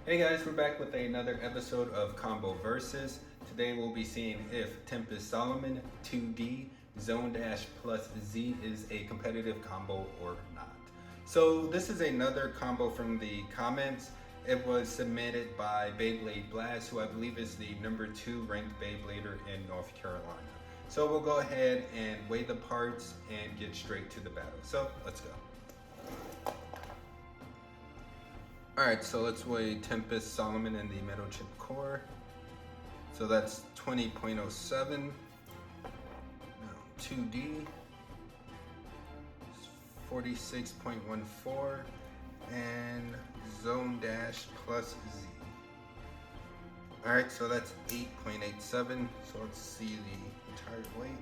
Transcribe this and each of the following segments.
Hey guys, we're back with another episode of Combo Versus. Today we'll be seeing if Tempest Solomon 2D Zone Dash plus Z is a competitive combo or not. So this is another combo from the comments. It was submitted by Beyblade Blast, who I believe is the number 2 ranked Beyblader in North Carolina. So we'll go ahead and weigh the parts and get straight to the battle. So let's go. Alright, so let's weigh Tempest Solomon in the metal chip core. So that's 20.07. Now 2D, 46.14, and Zone Dash plus Z. Alright, so that's 8.87. So let's see the entire weight.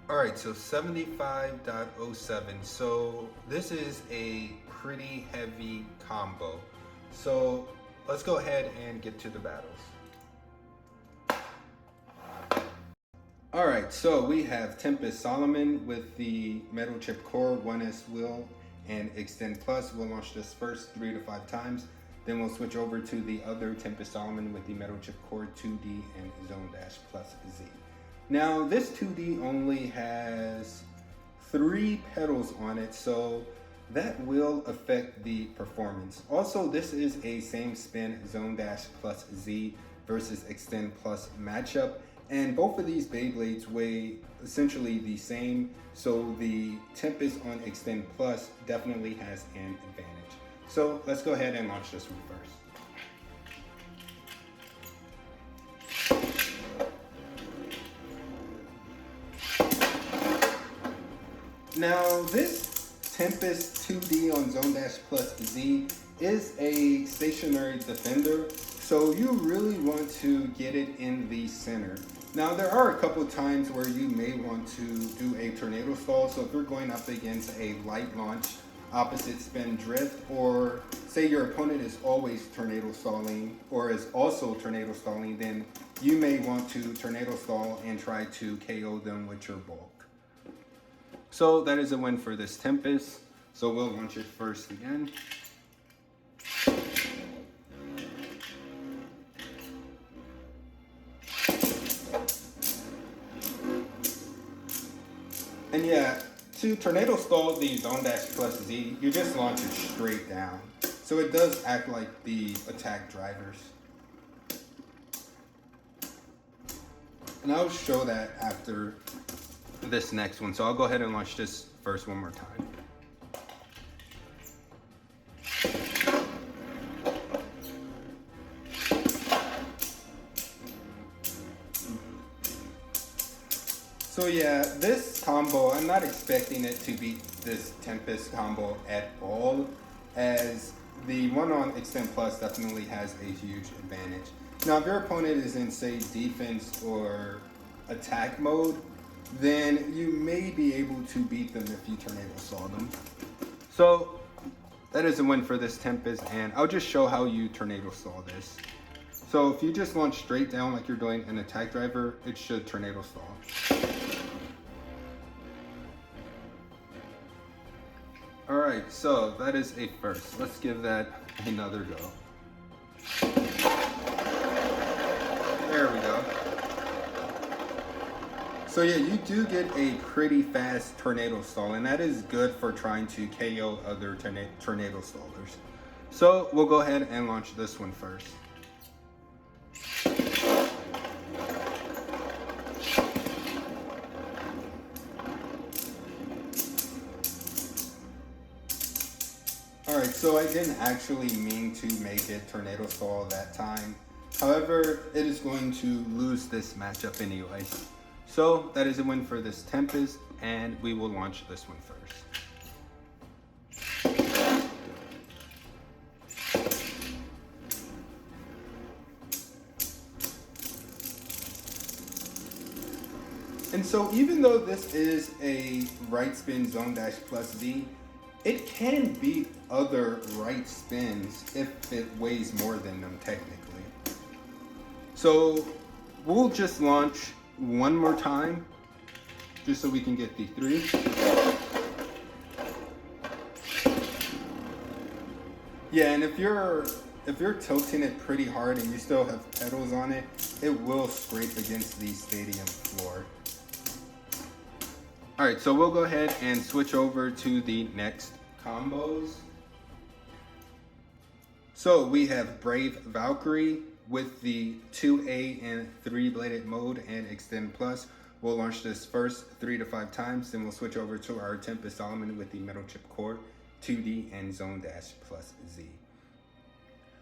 Alright, so 75.07. So this is a pretty heavy combo. So let's go ahead and get to the battles. Alright, so we have Tempest Solomon with the metal chip core, 1S wheel, and Xtend Plus. We'll launch this first 3 to 5 times. Then we'll switch over to the other Tempest Solomon with the metal chip core, 2D, and Zone Dash plus Z. Now this 2D only has 3 pedals on it, so that will affect the performance. Also, this is a same spin Zone Dash plus Z versus Xtend Plus matchup, and both of these Beyblades weigh essentially the same, so the Tempest on Xtend Plus definitely has an advantage. So let's go ahead and launch this one first. Now this Tempest 2D on Zone Dash plus Z is a stationary defender, so you really want to get it in the center. Now there are a couple times where you may want to do a tornado stall, so if you're going up against a light launch, opposite spin drift, or say your opponent is always tornado stalling or is also tornado stalling, then you may want to tornado stall and try to KO them with your bulk. So that is a win for this Tempest. So we'll launch it first again. And yeah, to tornado stall the Zone Dash plus Z, you just launch it straight down. So it does act like the attack drivers. And I'll show that after this next one. So I'll go ahead and launch this first one more time. So yeah, this combo, I'm not expecting it to beat this Tempest combo at all, as the one on Xtend Plus definitely has a huge advantage. Now if your opponent is in, say, defense or attack mode, then you may be able to beat them if you tornado stall them. So that is a win for this Tempest, and I'll just show how you tornado stall this. So if you just launch straight down like you're doing an attack driver, it should tornado stall. Alright, so that is a first. Let's give that another go. There we go. So yeah, you do get a pretty fast tornado stall, and that is good for trying to KO other tornado stallers. So we'll go ahead and launch this one first. Alright, so I didn't actually mean to make it tornado stall that time. However, it is going to lose this matchup anyway. So that is a win for this Tempest, and we will launch this one first. And so even though this is a right spin Zone Dash plus Z, it can beat other right spins if it weighs more than them technically. So we'll just launch one more time just so we can get the 3. Yeah, and if you're tilting it pretty hard and you still have pedals on it, it will scrape against the stadium floor. All right, so we'll go ahead and switch over to the next combos. So we have Brave Valkyrie with the 2A and 3-bladed mode and Xtend Plus. We'll launch this first 3 to 5 times, then we'll switch over to our Tempest Solomon with the metal chip core, 2D and Zone Dash plus Z.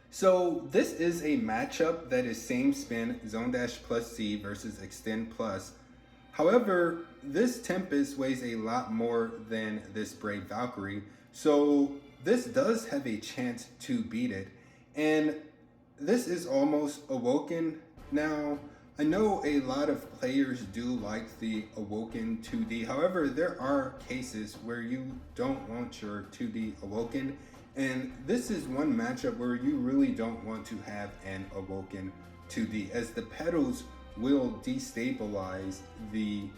So this is a matchup that is same spin, Zone Dash plus Z versus Xtend Plus. However, this Tempest weighs a lot more than this Brave Valkyrie, so this does have a chance to beat it. And this is almost Awoken. Now, I know a lot of players do like the Awoken 2D. However, there are cases where you don't want your 2D Awoken. And this is one matchup where you really don't want to have an Awoken 2D, as the pedals will destabilize the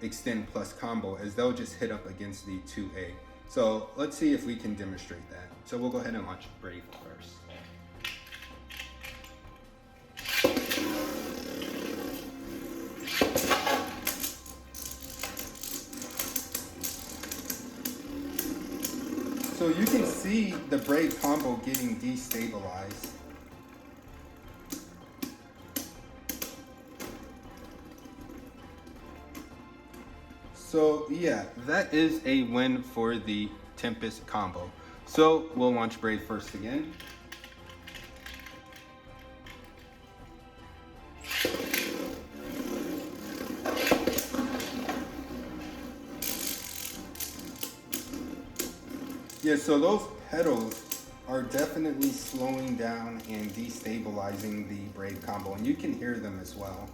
Xtend Plus combo, as they'll just hit up against the 2A. So let's see if we can demonstrate that. So we'll go ahead and launch Brave first. So you can see the Brave combo getting destabilized. So yeah, that is a win for the Tempest combo. So we'll launch Brave first again. Yeah, so those pedals are definitely slowing down and destabilizing the Brave combo, and you can hear them as well.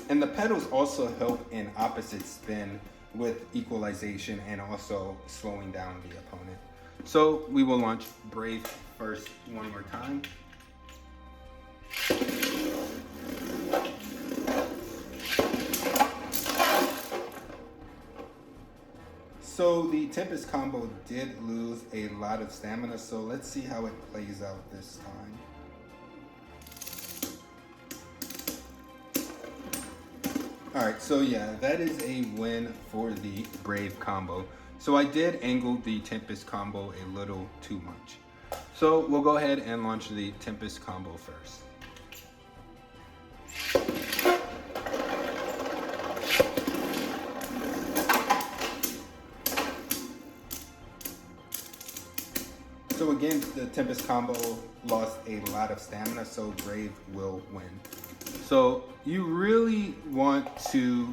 And the pedals also help in opposite spin with equalization and also slowing down the opponent. So we will launch Brave first one more time. So the Tempest combo did lose a lot of stamina, so let's see how it plays out this time. Alright, so yeah, that is a win for the Brave combo. So I did angle the Tempest combo a little too much. So we'll go ahead and launch the Tempest combo first. So again, the Tempest combo lost a lot of stamina, so Brave will win. So you really want to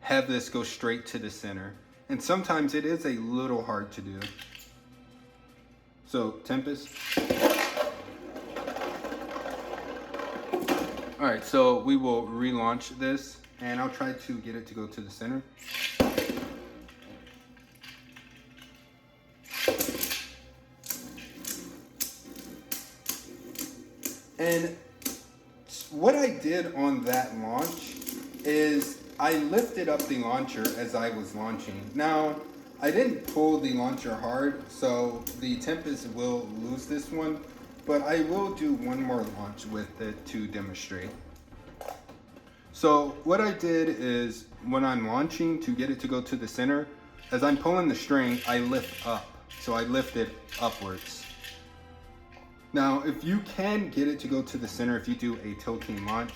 have this go straight to the center, and sometimes it is a little hard to do. So Tempest. All right, so we will relaunch this, and I'll try to get it to go to the center. And what I did on that launch is I lifted up the launcher as I was launching. Now, I didn't pull the launcher hard, so the Tempest will lose this one, but I will do one more launch with it to demonstrate. So what I did is when I'm launching to get it to go to the center, as I'm pulling the string, I lift up. So I lift it upwards. Now, if you can get it to go to the center if you do a tilting launch,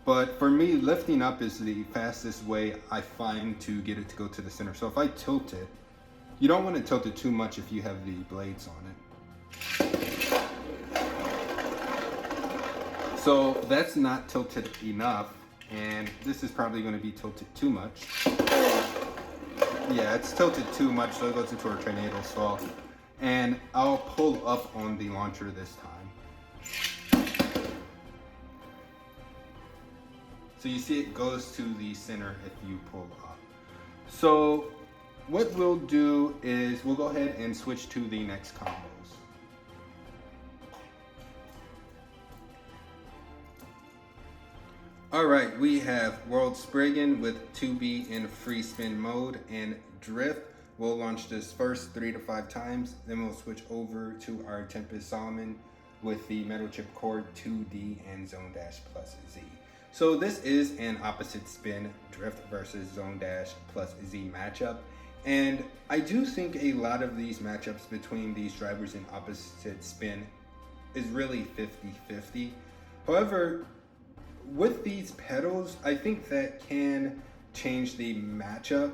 but for me, lifting up is the fastest way I find to get it to go to the center. So if I tilt it, you don't want to tilt it too much if you have the blades on it. So that's not tilted enough, and this is probably going to be tilted too much. Yeah, it's tilted too much, so it goes into a tornado stall. And I'll pull up on the launcher this time. So you see it goes to the center if you pull up. So what we'll do is we'll go ahead and switch to the next combos. Alright, we have World Spriggan with 2B in free spin mode and drift. We'll launch this first 3 to 5 times, then we'll switch over to our Tempest Solomon with the metal chip core 2D and Zone Dash plus Z. So this is an opposite spin drift versus Zone Dash plus Z matchup. And I do think a lot of these matchups between these drivers in opposite spin is really 50-50. However, with these pedals, I think that can change the matchup,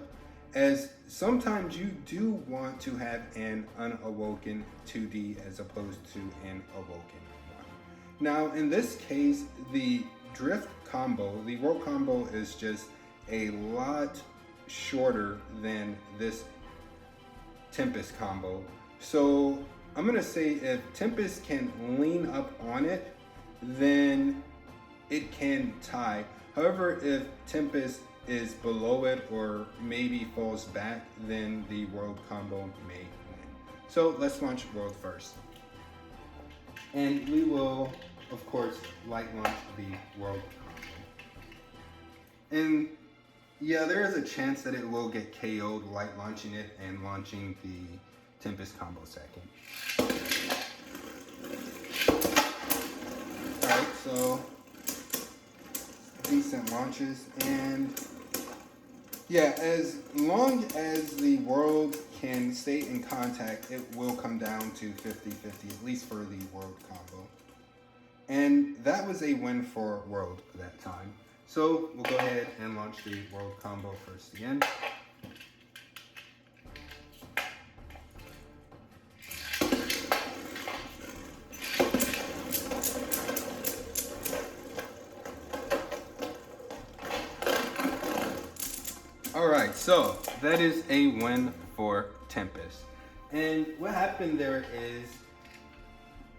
as sometimes you do want to have an unawoken 2D as opposed to an awoken one. Now, in this case, the drift combo, the world combo is just a lot shorter than this Tempest combo. So I'm gonna say if Tempest can lean up on it, then it can tie. However, if Tempest is below it or maybe falls back, then the world combo may win. So let's launch world first. And we will, of course, light launch the world combo. And yeah, there is a chance that it will get KO'd light launching it and launching the Tempest combo second. Alright, so decent launches, and yeah, as long as the world can stay in contact, it will come down to 50-50, at least for the world combo. And that was a win for world that time. So we'll go ahead and launch the world combo first again. Alright, so that is a win for Tempest. And what happened there is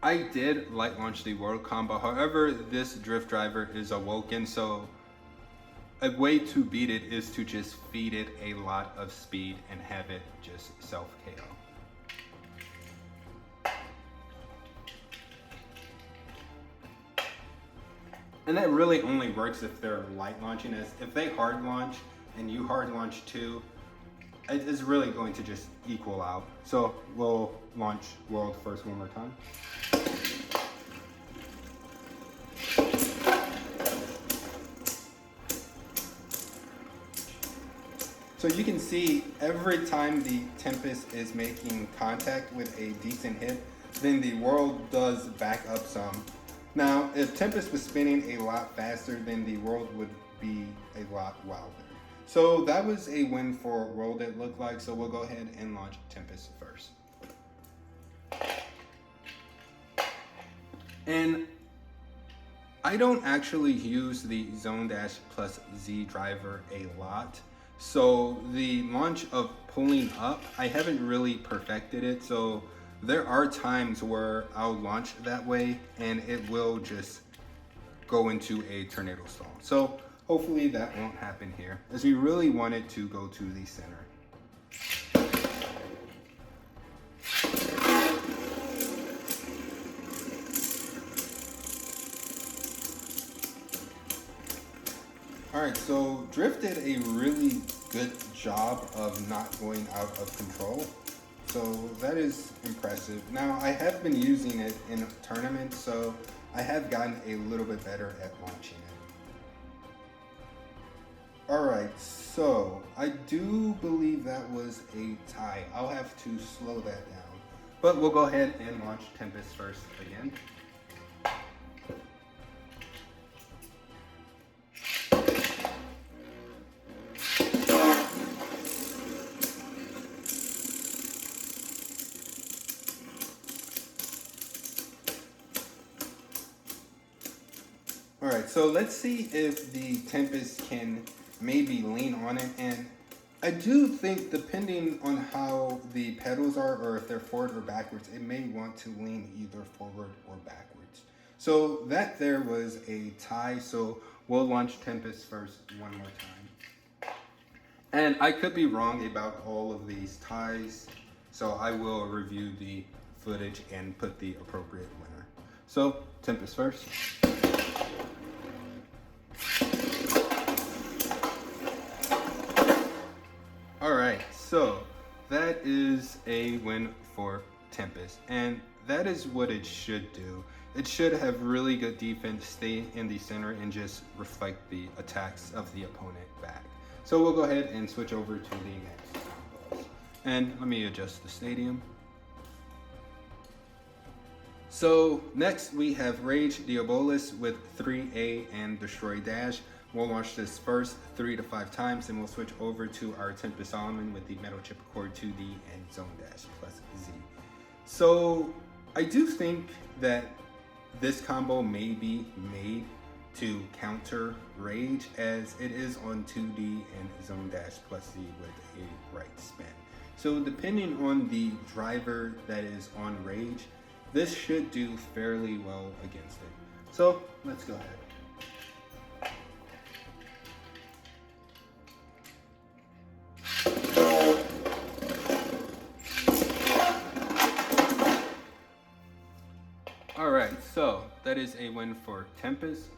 I did light launch the world combo. However, this drift driver is awoken, so a way to beat it is to just feed it a lot of speed and have it just self KO. And that really only works if they're light launching, as if they hard launch and you hard launch too, it is really going to just equal out. So we'll launch world first one more time. So you can see every time the Tempest is making contact with a decent hit, then the world does back up some. Now, if Tempest was spinning a lot faster, then the world would be a lot wilder. So that was a win for world, it looked like. So we'll go ahead and launch Tempest first. And I don't actually use the Zone Dash plus Z driver a lot. So the launch of pulling up, I haven't really perfected it. So there are times where I'll launch that way and it will just go into a tornado stall. So hopefully that won't happen here, as we really want it to go to the center. Alright, so Drift did a really good job of not going out of control. So that is impressive. Now, I have been using it in a tournament, so I have gotten a little bit better at launching it. Alright, so I do believe that was a tie. I'll have to slow that down. But we'll go ahead and launch Tempest first again. Alright, so let's see if the Tempest can maybe lean on it. And I do think, depending on how the pedals are, or if they're forward or backwards, it may want to lean either forward or backwards. So that there was a tie, so we'll launch Tempest first one more time. And I could be wrong about all of these ties, so I will review the footage and put the appropriate winner. So Tempest first. a win for Tempest, and that is what it should do. It should have really good defense, stay in the center, and just reflect the attacks of the opponent back. So we'll go ahead and switch over to the next combos. And let me adjust the stadium. So next we have Rage Diabolos with 3A and Destroy Dash. We'll launch this first 3 to 5 times, and we'll switch over to our Tempest Solomon with the Metal Chip Core 2D and Zone Dash plus Z. So I do think that this combo may be made to counter Rage, as it is on 2D and Zone Dash plus Z with a right spin. So depending on the driver that is on Rage, this should do fairly well against it. So let's go ahead. Alright, so that is a win for Tempest.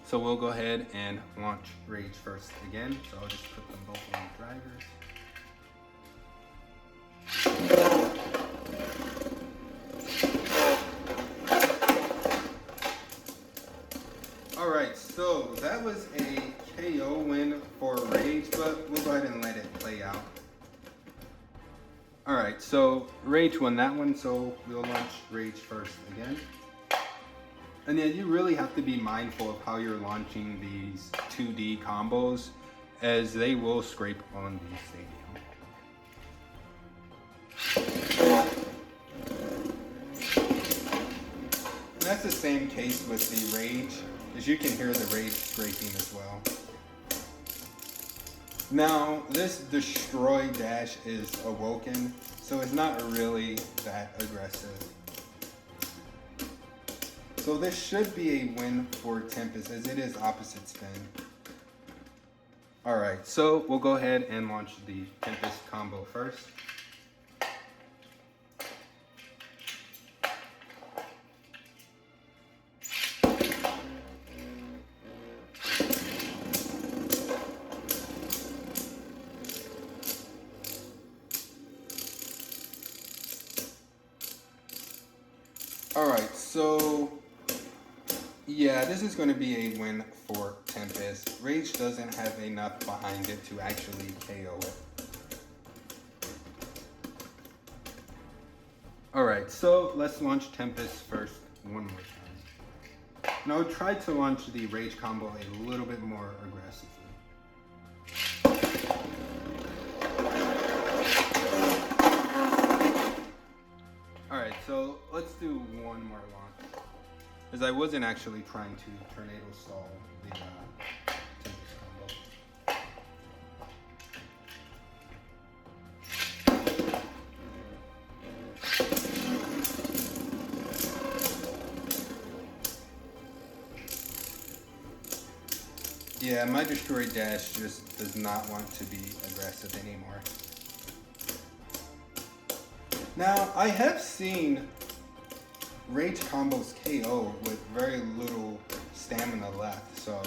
So we'll go ahead and launch Rage first again. So I'll just put them both on drivers. Alright, so that was a KO win for Rage, but we'll go ahead and let it play out. Alright, so Rage won that one, so we'll launch Rage first again. And then you really have to be mindful of how you're launching these 2D combos, as they will scrape on the stadium. And that's the same case with the Rage, as you can hear the Rage scraping as well. Now, this Destroy Dash is Awoken, so it's not really that aggressive. So this should be a win for Tempest, as it is opposite spin. Alright, so we'll go ahead and launch the Tempest combo first. Alright, so yeah, this is going to be a win for Tempest. Rage doesn't have enough behind it to actually KO it. Alright, so let's launch Tempest first one more time. Now try to launch the Rage combo a little bit more aggressively. Alright, so let's do one more launch, as I wasn't actually trying to tornado stall the Tempest combo. Yeah, my Destroy Dash just does not want to be aggressive anymore. Now, I have seen Rage combos KO with very little stamina left, so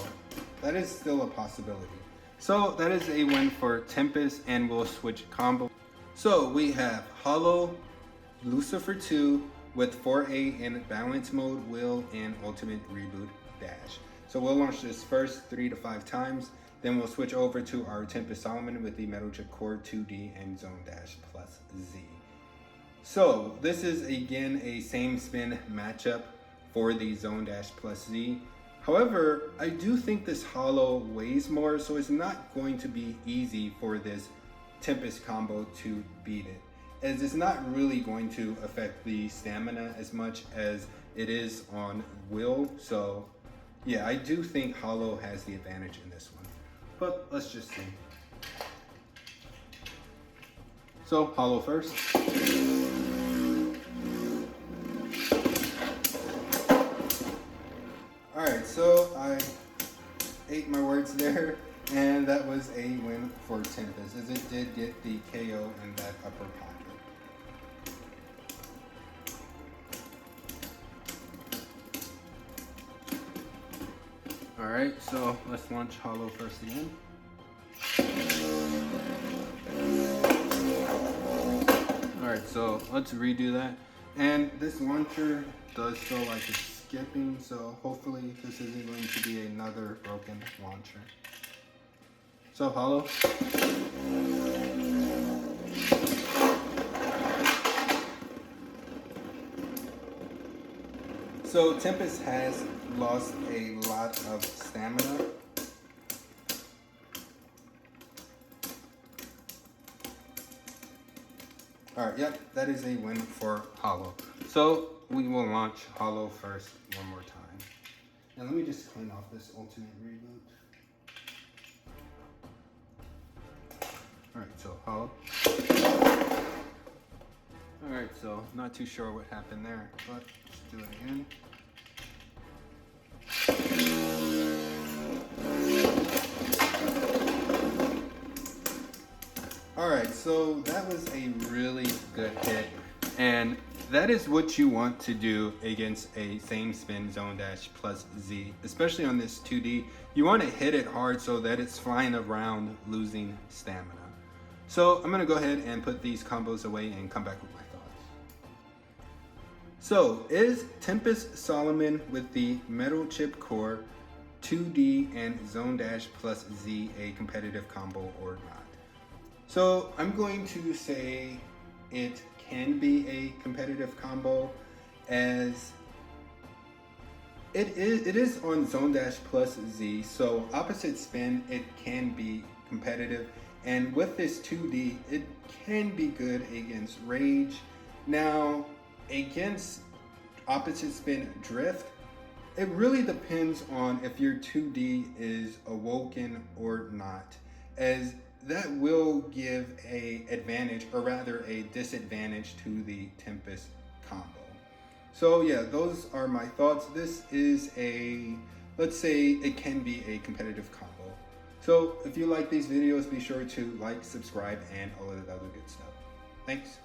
that is still a possibility. So that is a win for Tempest, and we'll switch combo. So we have Hollow, Lucifer 2 with 4A in balance mode, will, and ultimate reboot dash. So we'll launch this first 3 to 5 times, then we'll switch over to our Tempest Solomon with the Metal Chip Core 2D and Zone Dash plus Z. So this is again a same spin matchup for the Zone Dash plus Z. However, I do think this Hollow weighs more, so it's not going to be easy for this Tempest combo to beat it, as it's not really going to affect the stamina as much as it is on will. So yeah, I do think Hollow has the advantage in this one, but let's just see. So Hollow first. Alright, so I ate my words there, and that was a win for Tempest, as it did get the KO in that upper pocket. Alright, so let's launch Hollow first again. so let's redo that. And this launcher does feel like it's skipping, so hopefully this isn't going to be another broken launcher. So Hollow. So Tempest has lost a lot of stamina. Alright, yep, that is a win for Hollow. So we will launch Hollow first one more time. And let me just clean off this ultimate reboot. Alright, so Hollow. Alright, so not too sure what happened there, but let's do it again. Alright, so that was a really good hit, and that is what you want to do against a same spin zone dash plus Z, especially on this 2D. You want to hit it hard so that it's flying around losing stamina. So I'm going to go ahead and put these combos away and come back with my thoughts. So is Tempest Solomon with the metal chip core 2D and zone dash plus Z a competitive combo or not? So I'm going to say it can be a competitive combo, as it is on zone dash plus Z, so opposite spin it can be competitive, and with this 2D it can be good against Rage. Now against opposite spin drift, it really depends on if your 2D is Awoken or not, as that will give a advantage, or rather a disadvantage, to the Tempest combo. So yeah, those are my thoughts. This is a, let's say it can be a competitive combo. So if you like these videos, be sure to like, subscribe, and all of the other good stuff. Thanks.